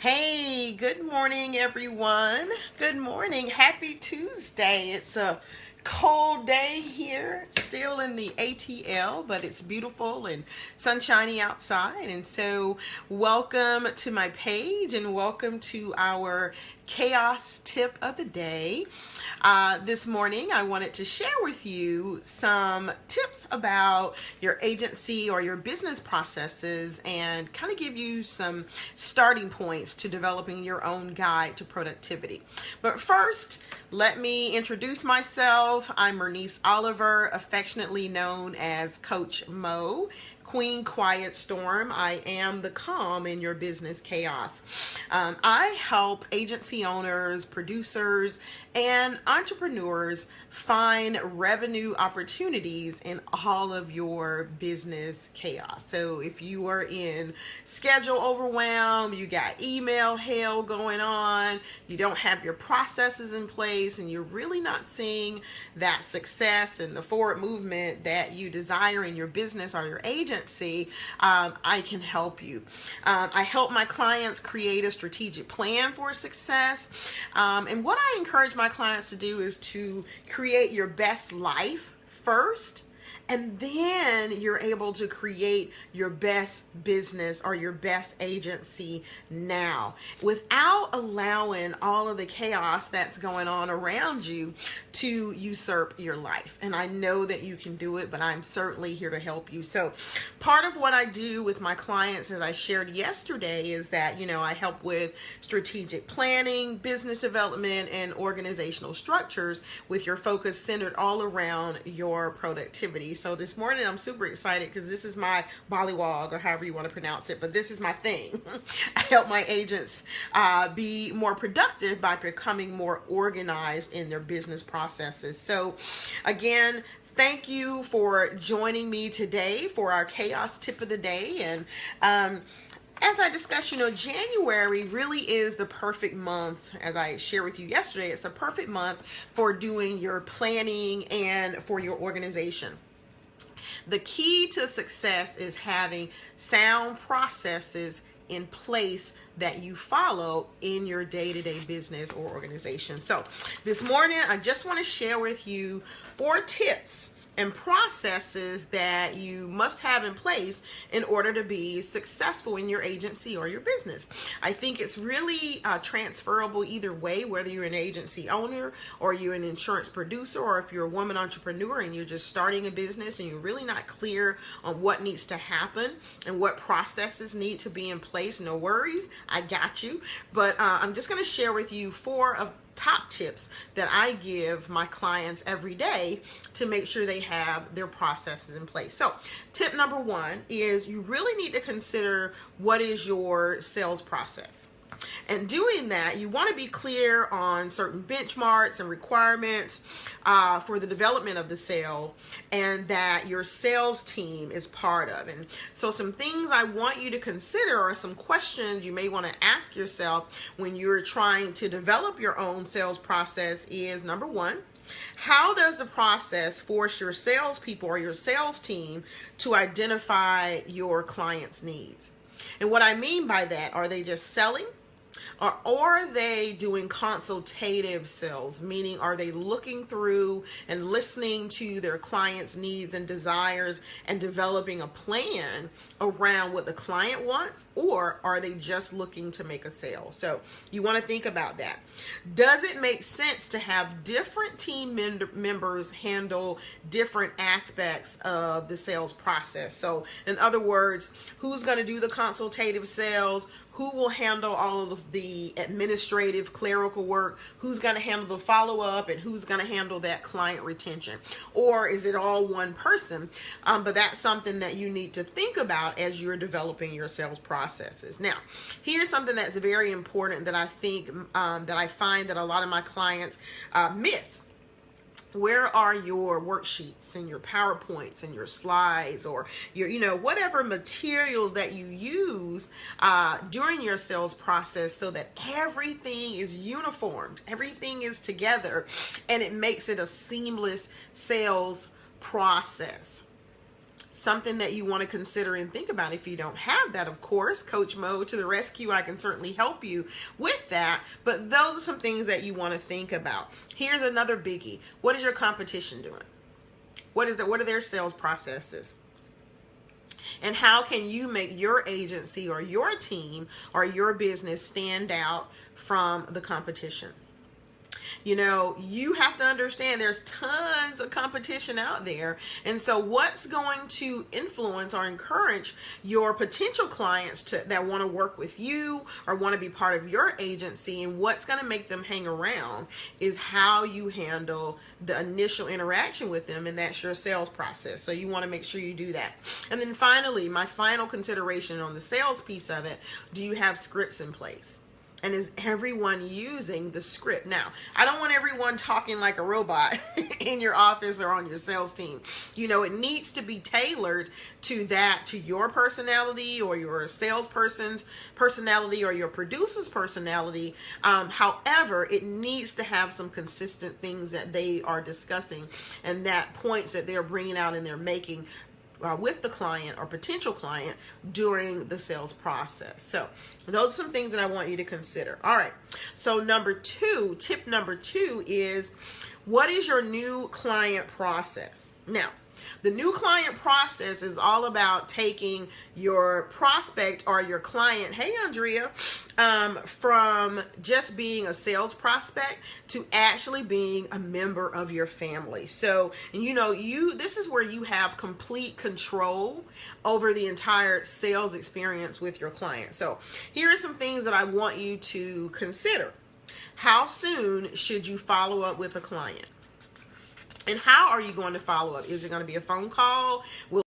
Hey, good morning, everyone. Good morning. Happy Tuesday. It's a cold day here, still in the ATL, but it's beautiful and sunshiny outside. And so, welcome to my page and welcome to our chaos tip of the day. This morning, I wanted to share with you some tips about your agency or your business processes and kind of give you some starting points to developing your own guide to productivity. But first, let me introduce myself. I'm Bernice Oliver, affectionately known as Coach Mo. Queen Quiet Storm. I am the calm in your business chaos. I help agency owners, producers, and entrepreneurs find revenue opportunities in all of your business chaos. So if you are in schedule overwhelm, you got email hell going on, you don't have your processes in place, and you're really not seeing that success and the forward movement that you desire in your business or your agency, I can help you. I help my clients create a strategic plan for success. And what I encourage my clients to do is to create your best life first, and then you're able to create your best business or your best agency now without allowing all of the chaos that's going on around you to usurp your life. And I know that you can do it, but I'm certainly here to help you. So part of what I do with my clients, as I shared yesterday, is that, I help with strategic planning, business development, and organizational structures with your focus centered all around your productivity. So this morning I'm super excited because this is my bollywog, or however you want to pronounce it, but this is my thing. I help my agents be more productive by becoming more organized in their business processes. So again, thank you for joining me today for our chaos tip of the day. And as I discussed, January really is the perfect month. As I shared with you yesterday, it's a perfect month for doing your planning and for your organization. The key to success is having sound processes in place that you follow in your day-to-day business or organization. So this morning, I just want to share with you 4 tips and processes that you must have in place in order to be successful in your agency or your business. I think it's really transferable either way, whether you're an agency owner or you're an insurance producer, or if you're a woman entrepreneur and you're just starting a business and you're really not clear on what needs to happen and what processes need to be in place. No worries, I got you. But I'm just going to share with you 4 of top tips that I give my clients every day to make sure they have their processes in place. So tip number 1 is you really need to consider what is your sales process. And doing that, you want to be clear on certain benchmarks and requirements for the development of the sale, and that your sales team is part of. And so some things I want you to consider are some questions you may want to ask yourself when you're trying to develop your own sales process is, number 1, how does the process force your salespeople or your sales team to identify your clients' needs? And what I mean by that, are they just selling? Or are they doing consultative sales? Meaning, are they looking through and listening to their clients' needs and desires and developing a plan around what the client wants? Or are they just looking to make a sale? So you want to think about that. Does it make sense to have different team members handle different aspects of the sales process? So in other words, who's going to do the consultative sales? Who will handle all of the administrative, clerical work? Who's going to handle the follow-up? And who's going to handle that client retention? Or is it all one person? But that's something that you need to think about as you're developing your sales processes. Now, here's something that's very important that I think, that I find that a lot of my clients miss. Where are your worksheets and your PowerPoints and your slides, or your, whatever materials that you use during your sales process, so that everything is uniformed, everything is together, and it makes it a seamless sales process? something that you want to consider and think about. If you don't have that, of course, Coach Mo to the rescue. I can certainly help you with that. But those are some things that you want to think about. Here's another biggie. What is your competition doing? What are their sales processes? And how can you make your agency or your team or your business stand out from the competition? You know, you have to understand there's tons of competition out there. And so what's going to influence or encourage your potential clients that want to work with you or want to be part of your agency, and what's going to make them hang around is how you handle the initial interaction with them, and that's your sales process. So you want to make sure you do that. And then finally, my final consideration on the sales piece of it, do you have scripts in place? And is everyone using the script? Now, I don't want everyone talking like a robot in your office or on your sales team. You know, it needs to be tailored to your personality or your salesperson's personality or your producer's personality. However, it needs to have some consistent things that they are discussing and that points that they're bringing out and they're making with the client or potential client during the sales process. So those are some things that I want you to consider. All right. So tip number two is, what is your new client process? Now, the new client process is all about taking your prospect or your client, hey Andrea, from just being a sales prospect to actually being a member of your family. So, you know, this is where you have complete control over the entire sales experience with your client. So here are some things that I want you to consider. How soon should you follow up with a client? And how are you going to follow up? Is it going to be a phone call? Will